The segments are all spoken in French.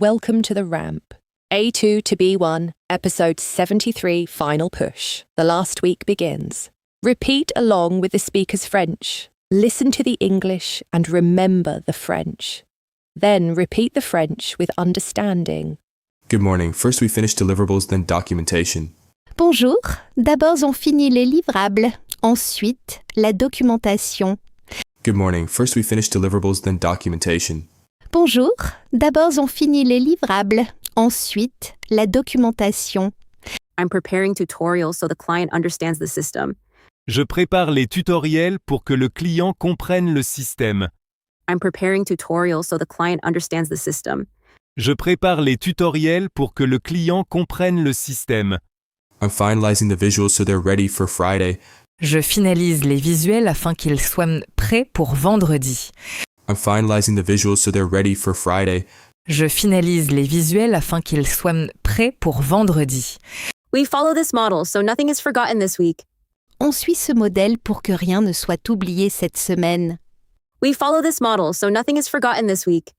Welcome to the ramp. A2 to B1, episode 73, final push. The last week begins. Repeat along with the speaker's French. Listen to the English and remember the French. Then repeat the French with understanding. Good morning. First we finish deliverables, then documentation. Bonjour, d'abord on finit les livrables, ensuite la documentation. Good morning. First we finish deliverables, then documentation. Bonjour, d'abord on finit les livrables, ensuite la documentation. I'm preparing tutorials so the client understands the system. Je prépare les tutoriels pour que le client comprenne le système. I'm preparing tutorials so the client understands the system. Je prépare les tutoriels pour que le client comprenne le système. I'm finalizing the visuals so they're ready for Friday. Je finalise les visuels afin qu'ils soient prêts pour vendredi. I'm finalizing the visuals so they're ready for Friday. Je finalise les visuels afin qu'ils soient prêts pour vendredi. We follow this model so nothing is forgotten this week. On suit ce modèle pour que rien ne soit oublié cette semaine. We follow this model so nothing is forgotten this week.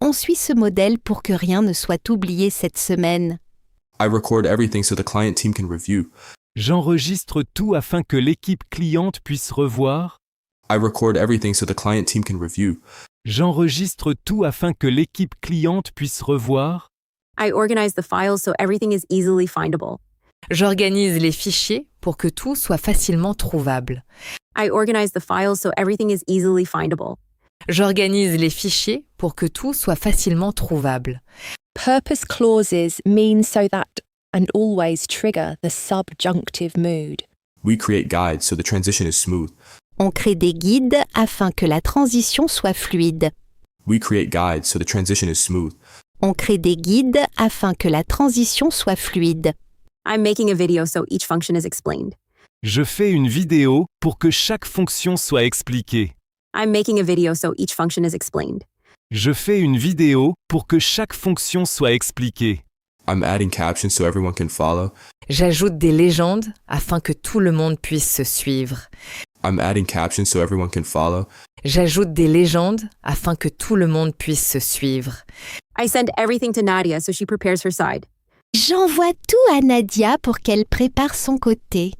On suit ce modèle pour que rien ne soit oublié cette semaine. I record everything so the client team can review. J'enregistre tout afin que l'équipe cliente puisse revoir. I record everything so the client team can review. J'enregistre tout afin que l'équipe cliente puisse revoir. I organize the files so everything is easily findable. J'organise les fichiers pour que tout soit facilement trouvable. I organize the files so everything is easily findable. J'organise les fichiers pour que tout soit facilement trouvable. Purpose clauses mean so that and always trigger the subjunctive mood. We create guides so the transition is smooth. On crée des guides afin que la transition soit fluide. We create guides so the transition is smooth. On crée des guides afin que la transition soit fluide. I'm making a video so each function is explained. Je fais une vidéo pour que chaque fonction soit expliquée. I'm making a video so each function is explained. Je fais une vidéo pour que chaque fonction soit expliquée. I'm adding captions so everyone can follow. J'ajoute des légendes afin que tout le monde puisse se suivre. I'm adding captions so everyone can follow. J'ajoute des légendes afin que tout le monde puisse se suivre. I send everything to Nadia so she prepares her side. J'envoie tout à Nadia pour qu'elle prépare son côté.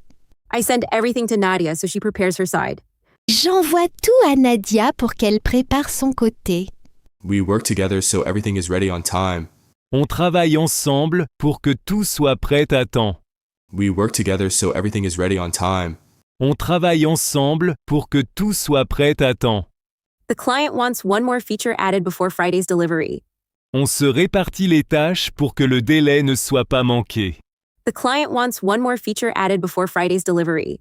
I send everything to Nadia so she prepares her side. J'envoie tout à Nadia pour qu'elle prépare son côté. We work together so everything is ready on time. On travaille ensemble pour que tout soit prêt à temps. We work together so everything is ready on time. On travaille ensemble pour que tout soit prêt à temps. The client wants one more feature added before Friday's delivery. On se répartit les tâches pour que le délai ne soit pas manqué. The client wants one more feature added before Friday's delivery.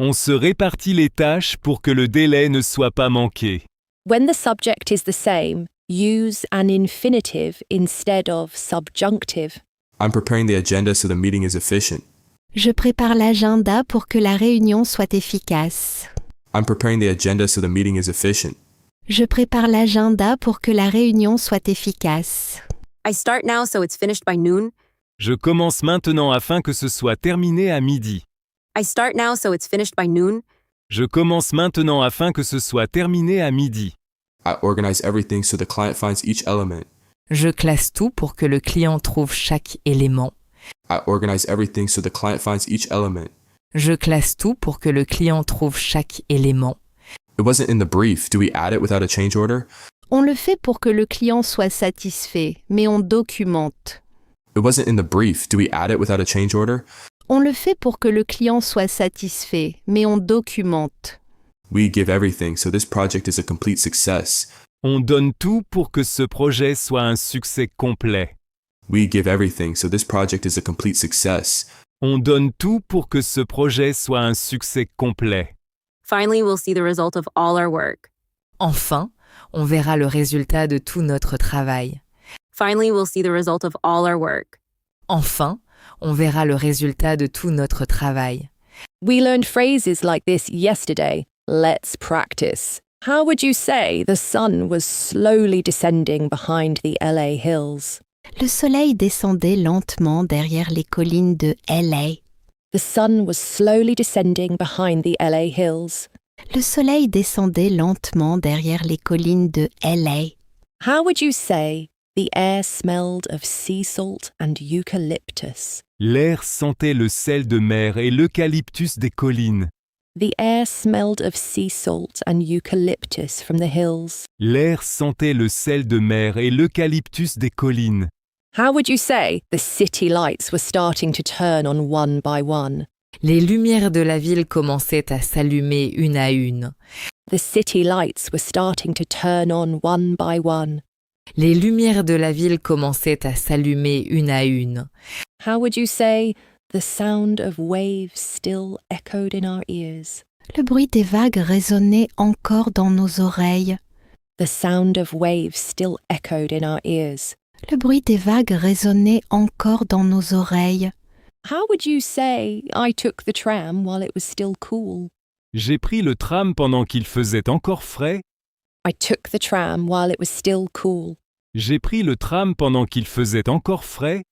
On se répartit les tâches pour que le délai ne soit pas manqué. When the subject is the same, use an infinitive instead of subjunctive. I'm preparing the agenda so the meeting is efficient. Je prépare l'agenda pour que la réunion soit efficace. I'm preparing the agenda so the meeting is efficient. Je prépare l'agenda pour que la réunion soit efficace. I start now so it's finished by noon. Je commence maintenant afin que ce soit terminé à midi. I start now so it's finished by noon. Je commence maintenant afin que ce soit terminé à midi. I organize everything so the client finds each element. Je classe tout pour que le client trouve chaque élément. I organize everything so the client finds each element. Je classe tout pour que le client trouve chaque élément. It wasn't in the brief. Do we add it without a change order? On le fait pour que le client soit satisfait, mais on documente. It wasn't in the brief. Do we add it without a change order? On le fait pour que le client soit satisfait, mais on documente. We give everything so this project is a complete success. On donne tout pour que ce projet soit un succès complet. We give everything so this project is a complete success. On donne tout pour que ce projet soit un succès complet. Finally, we'll see the result of all our work. Enfin, on verra le résultat de tout notre travail. Finally, we'll see the result of all our work. Enfin, on verra le résultat de tout notre travail. We learned phrases like this yesterday. Let's practice. How would you say the sun was slowly descending behind the LA hills? Le soleil descendait lentement derrière les collines de LA. The sun was slowly descending behind the LA hills. Le soleil descendait lentement derrière les collines de LA. How would you say The air smelled of sea salt and eucalyptus. L'air sentait le sel de mer et l'eucalyptus des collines. The air smelled of sea salt and eucalyptus from the hills. L'air sentait le sel de mer et l'eucalyptus des collines. How would you say the city lights were starting to turn on one by one? Les lumières de la ville commençaient à s'allumer une à une. The city lights were starting to turn on one by one. Les lumières de la ville commençaient à s'allumer une à une. How would you say the sound of waves still echoed in our ears? Le bruit des vagues résonnait encore dans nos oreilles. The sound of waves still echoed in our ears. Le bruit des vagues résonnait encore dans nos oreilles. How would you say I took the tram while it was still cool? J'ai pris le tram pendant qu'il faisait encore frais. I took the tram while it was still cool. J'ai pris le tram pendant qu'il faisait encore frais.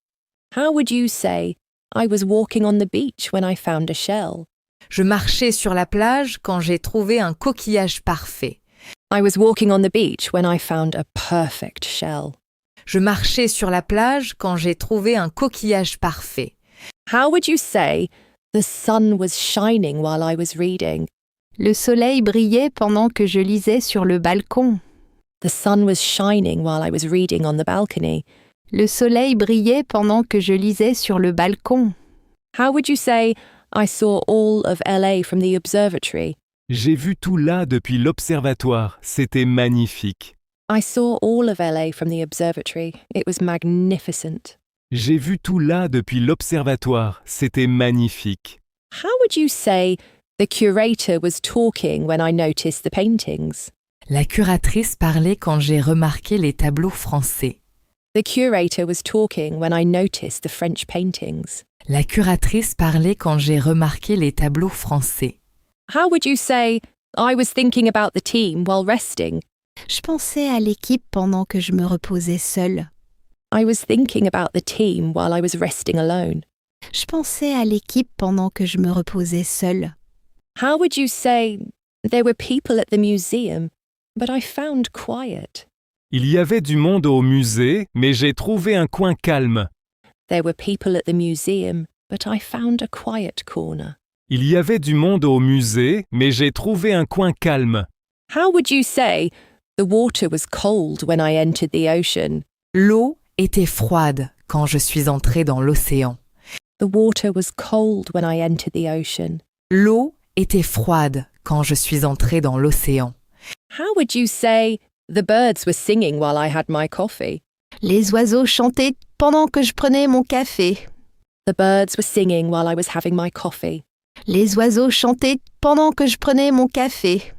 How would you say I was walking on the beach when I found a shell? Je marchais sur la plage quand j'ai trouvé un coquillage parfait. I was walking on the beach when I found a perfect shell. Je marchais sur la plage quand j'ai trouvé un coquillage parfait. How would you say the sun was shining while I was reading? Le soleil brillait pendant que je lisais sur le balcon. The sun was shining while I was reading on the balcony. Le soleil brillait pendant que je lisais sur le balcon. How would you say I saw all of LA from the observatory? J'ai vu tout là depuis l'observatoire. C'était magnifique. I saw all of LA from the observatory. It was magnificent. J'ai vu tout là depuis l'observatoire. C'était magnifique. How would you say the curator was talking when I noticed the paintings? La curatrice parlait quand j'ai remarqué les tableaux français. The curator was talking when I noticed the French paintings. La curatrice parlait quand j'ai remarqué les tableaux français. How would you say I was thinking about the team while resting? Je pensais à l'équipe pendant que je me reposais seule. I was thinking about the team while I was resting alone. Je pensais à l'équipe pendant que je me reposais seule. How would you say there were people at the museum, but I found quiet? Il y avait du monde au musée, mais j'ai trouvé un coin calme. There were people at the museum, but I found a quiet corner. Il y avait du monde au musée, mais j'ai trouvé un coin calme. How would you say the water was cold when I entered the ocean? L'eau était froide quand je suis entrée dans l'océan. The water was cold when I entered the ocean. L'eau était froide quand je suis entrée dans l'océan. How would you say the birds were singing while I had my coffee? Les oiseaux chantaient pendant que je prenais mon café. The birds were singing while I was having my coffee. Les oiseaux chantaient pendant que je prenais mon café.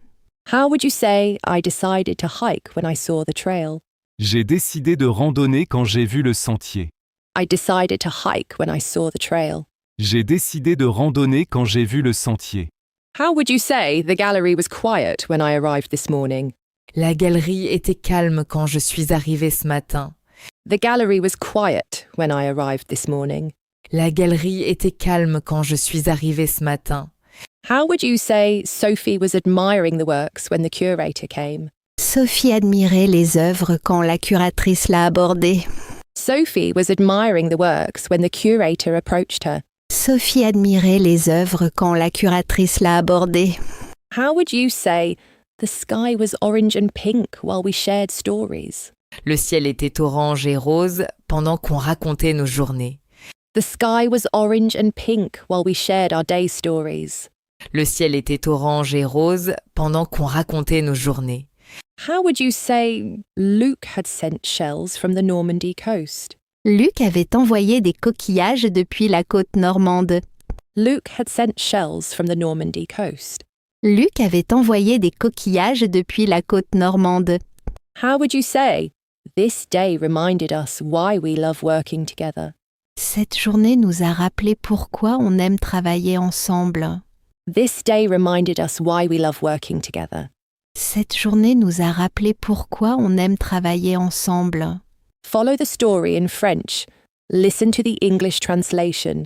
How would you say I decided to hike when I saw the trail? J'ai décidé de randonner quand j'ai vu le sentier. I decided to hike when I saw the trail. J'ai décidé de randonner quand j'ai vu le sentier. How would you say the gallery was quiet when I arrived this morning? La galerie était calme quand je suis arrivée ce matin. The gallery was quiet when I arrived this morning. La galerie était calme quand je suis arrivée ce matin. How would you say Sophie was admiring the works when the curator came? Sophie admirait les œuvres quand la curatrice l'a abordée. Sophie was admiring the works when the curator approached her. Sophie admirait les œuvres quand la curatrice l'a abordée. How would you say the sky was orange and pink while we shared stories? Le ciel était orange et rose pendant qu'on racontait nos journées. The sky was orange and pink while we shared our day stories. Le ciel était orange et rose pendant qu'on racontait nos journées. How would you say Luke had sent shells from the Normandy coast? Luc avait envoyé des coquillages depuis la côte normande. Luke had sent shells from the Normandy coast. Luc avait envoyé des coquillages depuis la côte normande. How would you say this day reminded us why we love working together? Cette journée nous a rappelé pourquoi on aime travailler ensemble. This day reminded us why we love working together. Cette journée nous a rappelé pourquoi on aime travailler ensemble. Follow the story in French. Listen to the English translation.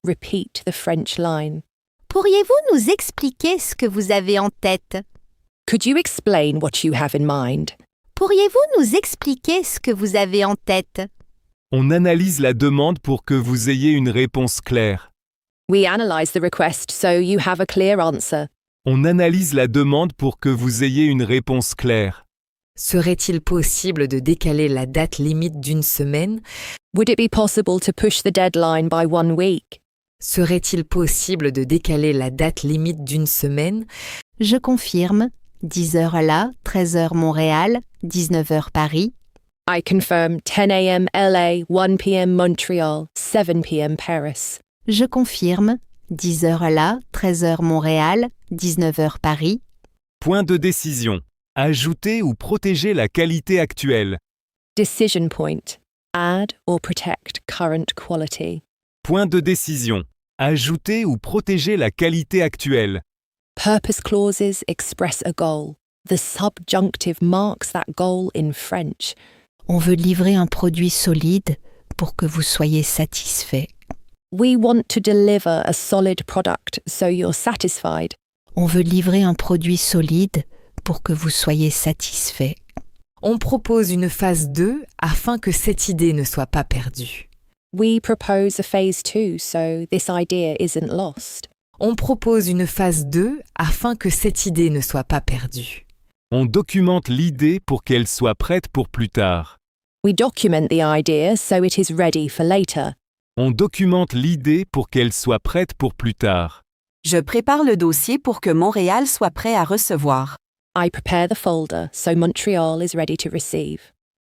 Repeat the French line. Pourriez-vous nous expliquer ce que vous avez en tête? Could you explain what you have in mind? Pourriez-vous nous expliquer ce que vous avez en tête? On analyse la demande pour que vous ayez une réponse claire. We analyse the request so you have a clear answer. On analyse la demande pour que vous ayez une réponse claire. Serait-il possible de décaler la date limite d'une semaine? Would it be possible to push the deadline by 1 week? Serait-il possible de décaler la date limite d'une semaine? Je confirme. 10h là, 13h Montréal, 19h Paris. I confirm 10 a.m. LA, 1 p.m. Montreal, 7 p.m. Paris. Je confirme. 10h là, 13h Montréal, 19h Paris. Point de décision. Ajouter ou protéger la qualité actuelle. Decision point. Add or protect current quality. Point de décision. Ajouter ou protéger la qualité actuelle. Purpose clauses express a goal. The subjunctive marks that goal in French. On veut livrer un produit solide pour que vous soyez satisfait. We want to deliver a solid product so you're satisfied. On veut livrer un produit solide pour que vous soyez satisfait. On propose une phase 2 afin que cette idée ne soit pas perdue. We propose a phase 2 so this idea isn't lost. On propose une phase 2 afin que cette idée ne soit pas perdue. On documente l'idée pour qu'elle soit prête pour plus tard. We document the idea so it is ready for later. On documente l'idée pour qu'elle soit prête pour plus tard. Je prépare le dossier pour que Montréal soit prêt à recevoir. I prepare the folder so Montreal is ready to receive.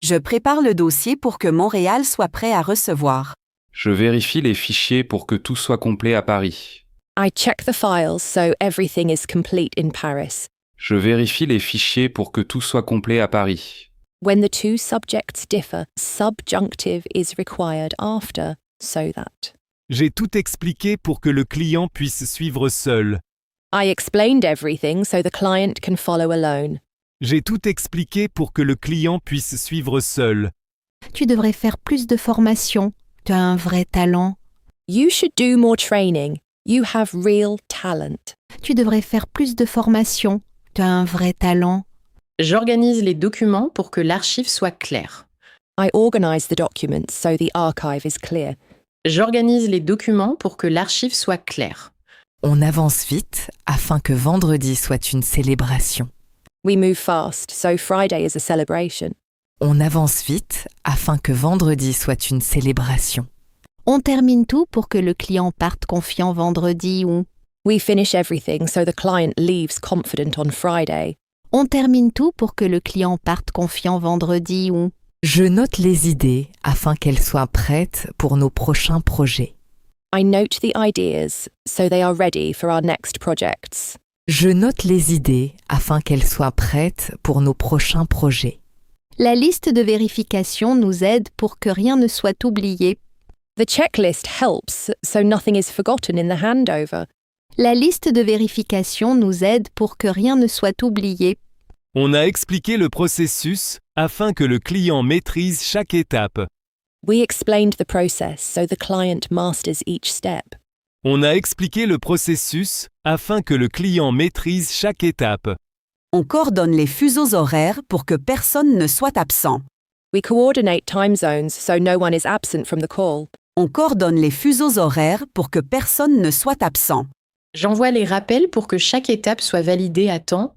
Je prépare le dossier pour que Montréal soit prêt à recevoir. Je vérifie les fichiers pour que tout soit complet à Paris. I check the files so everything is complete in Paris. Je vérifie les fichiers pour que tout soit complet à Paris. When the two subjects differ, subjunctive is required after, so that. J'ai tout expliqué pour que le client puisse suivre seul. I explained everything so the client can follow alone. J'ai tout expliqué pour que le client puisse suivre seul. Tu devrais faire plus de formation. Tu as un vrai talent. You should do more training. You have real talent. Tu devrais faire plus de formation. Tu as un vrai talent. J'organise les documents pour que l'archive soit claire. I organize the documents so the archive is clear. J'organise les documents pour que l'archive soit claire. On avance vite afin que vendredi soit une célébration. We move fast so Friday is a celebration. On avance vite afin que vendredi soit une célébration. On termine tout pour que le client parte confiant vendredi ou... We finish everything so the client leaves confident on Friday. On termine tout pour que le client parte confiant vendredi ou... Je note les idées afin qu'elles soient prêtes pour nos prochains projets. I note the ideas so they are ready for our next projects. Je note les idées afin qu'elles soient prêtes pour nos prochains projets. La liste de vérification nous aide pour que rien ne soit oublié. The checklist helps so nothing is forgotten in the handover. La liste de vérification nous aide pour que rien ne soit oublié. On a expliqué le processus afin que le client maîtrise chaque étape. We explained the process so the client masters each step. On a expliqué le processus afin que le client maîtrise chaque étape. On coordonne les fuseaux horaires pour que personne ne soit absent. We coordinate time zones so no one is absent from the call. On coordonne les fuseaux horaires pour que personne ne soit absent. J'envoie les rappels pour que chaque étape soit validée à temps.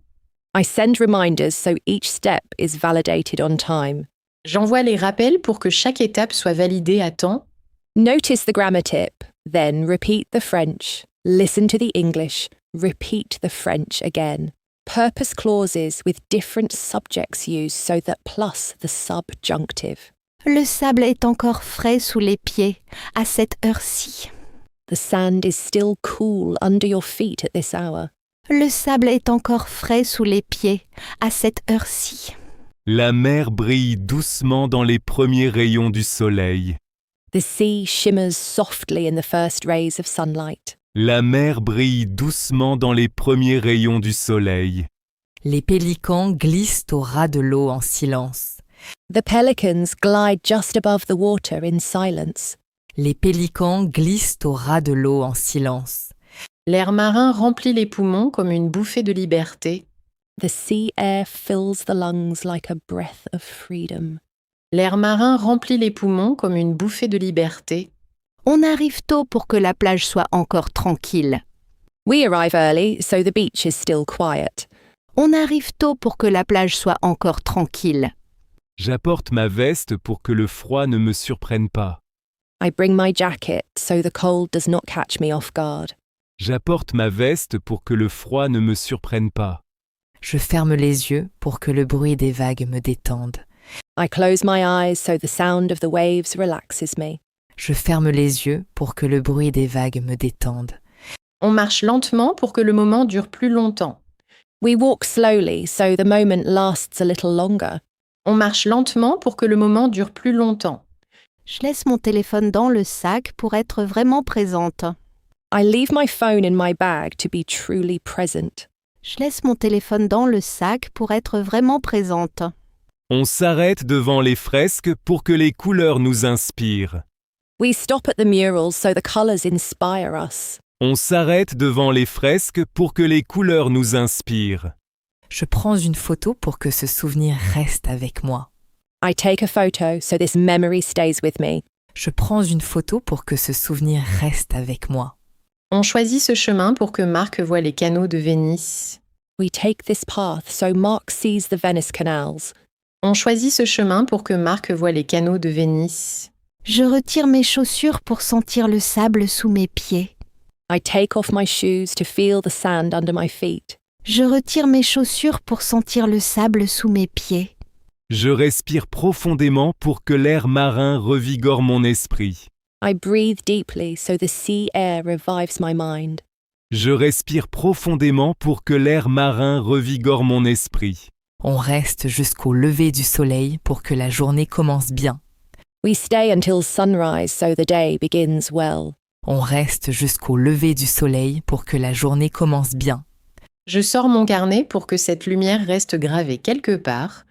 I send reminders so each step is validated on time. J'envoie les rappels pour que chaque étape soit validée à temps. Notice the grammar tip, then repeat the French. Listen to the English, repeat the French again. Purpose clauses with different subjects used so that plus the subjunctive. Le sable est encore frais sous les pieds à cette heure-ci. The sand is still cool under your feet at this hour. Le sable est encore frais sous les pieds à cette heure-ci. La mer brille doucement dans les premiers rayons du soleil. The sea shimmers softly in the first rays of sunlight. La mer brille doucement dans les premiers rayons du soleil. Les pélicans glissent au ras de l'eau en silence. The pelicans glide just above the water in silence. Les pélicans glissent au ras de l'eau en silence. L'air marin remplit les poumons comme une bouffée de liberté. The sea air fills the lungs like a breath of freedom. L'air marin remplit les poumons comme une bouffée de liberté. On arrive tôt pour que la plage soit encore tranquille. We arrive early, so the beach is still quiet. On arrive tôt pour que la plage soit encore tranquille. J'apporte ma veste pour que le froid ne me surprenne pas. I bring my jacket so the cold does not catch me off guard. J'apporte ma veste pour que le froid ne me surprenne pas. Je ferme les yeux pour que le bruit des vagues me détende. I close my eyes so the sound of the waves relaxes me. Je ferme les yeux pour que le bruit des vagues me détende. On marche lentement pour que le moment dure plus longtemps. We walk slowly so the moment lasts a little longer. On marche lentement pour que le moment dure plus longtemps. Je laisse mon téléphone dans le sac pour être vraiment présente. I leave my phone in my bag to be truly present. Je laisse mon téléphone dans le sac pour être vraiment présente. On s'arrête devant les fresques pour que les couleurs nous inspirent. We stop at the murals so the colours inspire us. On s'arrête devant les fresques pour que les couleurs nous inspirent. Je prends une photo pour que ce souvenir reste avec moi. I take a photo so this memory stays with me. Je prends une photo pour que ce souvenir reste avec moi. On choisit ce chemin pour que Marc voie les canaux de Venise. We take this path so Mark sees the Venice canals. On choisit ce chemin pour que Marc voie les canaux de Venise. Je retire mes chaussures pour sentir le sable sous mes pieds. I take off my shoes to feel the sand under my feet. Je retire mes chaussures pour sentir le sable sous mes pieds. Je respire profondément pour que l'air marin revigore mon esprit. I breathe deeply so the sea air revives my mind. Je respire profondément pour que l'air marin revigore mon esprit. On reste jusqu'au lever du soleil pour que la journée commence bien. We stay until sunrise so the day begins well. On reste jusqu'au lever du soleil pour que la journée commence bien. Je sors mon carnet pour que cette lumière reste gravée quelque part.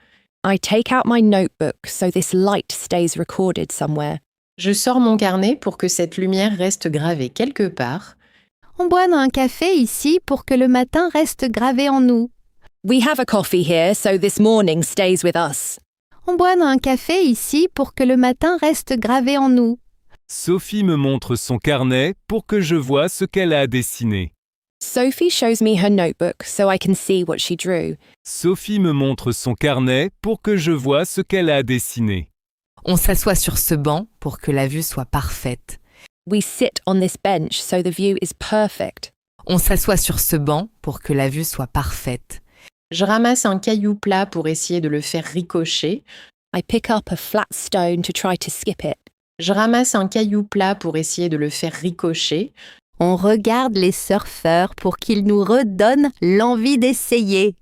I take out my notebook so this light stays recorded somewhere. Je sors mon carnet pour que cette lumière reste gravée quelque part. On boit un café ici pour que le matin reste gravé en nous. We have a coffee here so this morning stays with us. On boit un café ici pour que le matin reste gravé en nous. Sophie me montre son carnet pour que je vois ce qu'elle a dessiné. Sophie shows me her notebook so I can see what she drew. Sophie me montre son carnet pour que je vois ce qu'elle a dessiné. On s'assoit sur ce banc pour que la vue soit parfaite. We sit on this bench so the view is perfect. On s'assoit sur ce banc pour que la vue soit parfaite. Je ramasse un caillou plat pour essayer de le faire ricocher. I pick up a flat stone to try to skip it. Je ramasse un caillou plat pour essayer de le faire ricocher. On regarde les surfeurs pour qu'ils nous redonnent l'envie d'essayer.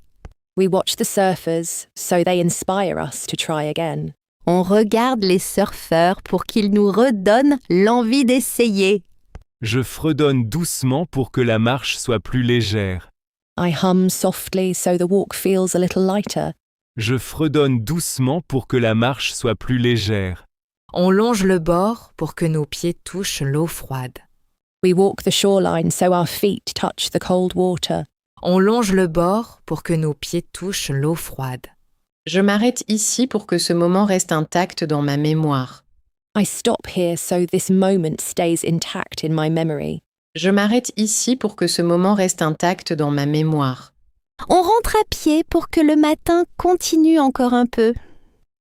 We watch the surfers so they inspire us to try again. On regarde les surfeurs pour qu'ils nous redonnent l'envie d'essayer. Je fredonne doucement pour que la marche soit plus légère. I hum softly so the walk feels a little lighter. Je fredonne doucement pour que la marche soit plus légère. On longe le bord pour que nos pieds touchent l'eau froide. We walk the shoreline so our feet touch the cold water. On longe le bord pour que nos pieds touchent l'eau froide. Je m'arrête ici pour que ce moment reste intact dans ma mémoire. I stop here so this moment stays intact in my memory. Je m'arrête ici pour que ce moment reste intact dans ma mémoire. On rentre à pied pour que le matin continue encore un peu.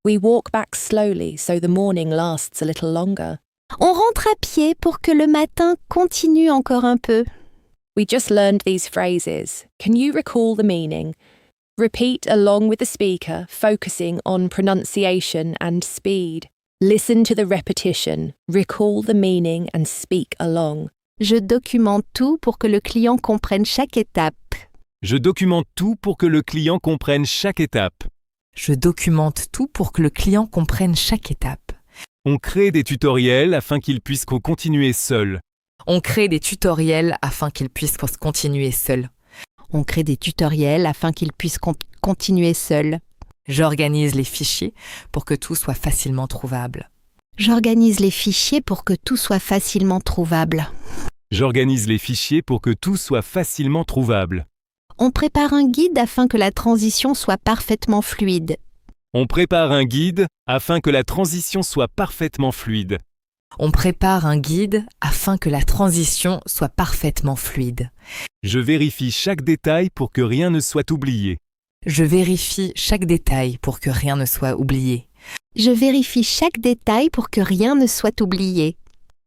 We walk back slowly so the morning lasts a little longer. On rentre à pied pour que le matin continue encore un peu. We just learned these phrases. Can you recall the meaning? Repeat along with the speaker, focusing on pronunciation and speed. Listen to the repetition, recall the meaning and speak along. Je documente tout pour que le client comprenne chaque étape. Je documente tout pour que le client comprenne chaque étape. Je documente tout pour que le client comprenne chaque étape. On crée des tutoriels afin qu'ils puissent continuer seuls. On crée des tutoriels afin qu'ils puissent continuer seuls. On crée des tutoriels afin qu'ils puissent continuer seuls. J'organise les fichiers pour que tout soit facilement trouvable. J'organise les fichiers pour que tout soit facilement trouvable. J'organise les fichiers pour que tout soit facilement trouvable. On prépare un guide afin que la transition soit parfaitement fluide. On prépare un guide afin que la transition soit parfaitement fluide. On prépare un guide afin que la transition soit parfaitement fluide. Je vérifie chaque détail pour que rien ne soit oublié. Je vérifie chaque détail pour que rien ne soit oublié. Je vérifie chaque détail pour que rien ne soit oublié.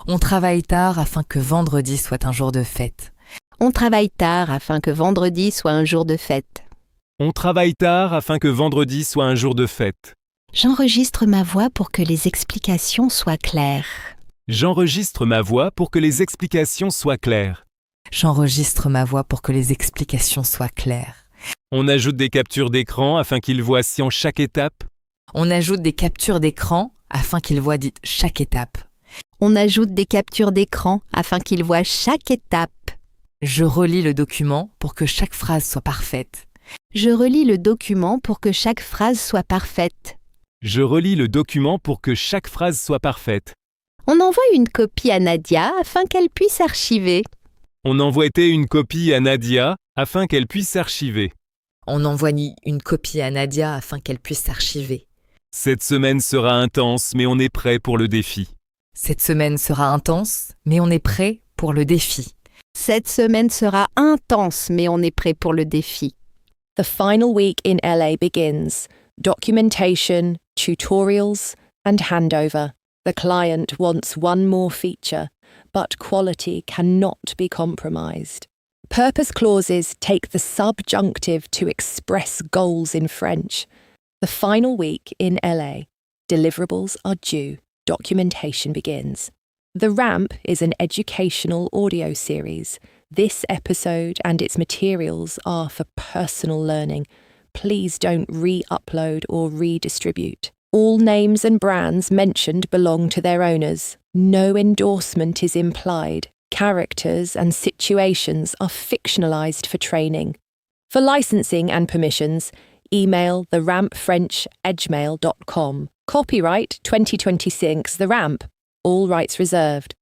On travaille tard afin que vendredi soit un jour de fête. On travaille tard afin que vendredi soit un jour de fête. On travaille tard afin que vendredi soit un jour de fête. J'enregistre ma voix pour que les explications soient claires. J'enregistre ma voix pour que les explications soient claires. J'enregistre ma voix pour que les explications soient claires. On ajoute des captures d'écran afin qu'ils voient chaque étape. On ajoute des captures d'écran afin qu'ils voient chaque étape. On ajoute des captures d'écran afin qu'ils voient chaque étape. Je relis le document pour que chaque phrase soit parfaite. Je relis le document pour que chaque phrase soit parfaite. Je relis le document pour que chaque phrase soit parfaite. On envoie une copie à Nadia afin qu'elle puisse archiver. On envoie une copie à Nadia afin qu'elle puisse archiver. On envoie une copie à Nadia afin qu'elle puisse archiver. Cette semaine sera intense, mais on est prêt pour le défi. Cette semaine sera intense, mais on est prêt pour le défi. Cette semaine sera intense, mais on est prêt pour le défi. The final week in LA begins. Documentation, tutorials, and handover. The client wants one more feature, but quality cannot be compromised. Purpose clauses take the subjunctive to express goals in French. The final week in LA. Deliverables are due. Documentation begins. The Ramp is an educational audio series. This episode and its materials are for personal learning. Please don't re-upload or redistribute. All names and brands mentioned belong to their owners. No endorsement is implied. Characters and situations are fictionalized for training. For licensing and permissions, email therampfrench@gmail.com. Copyright 2026 The Ramp. All rights reserved.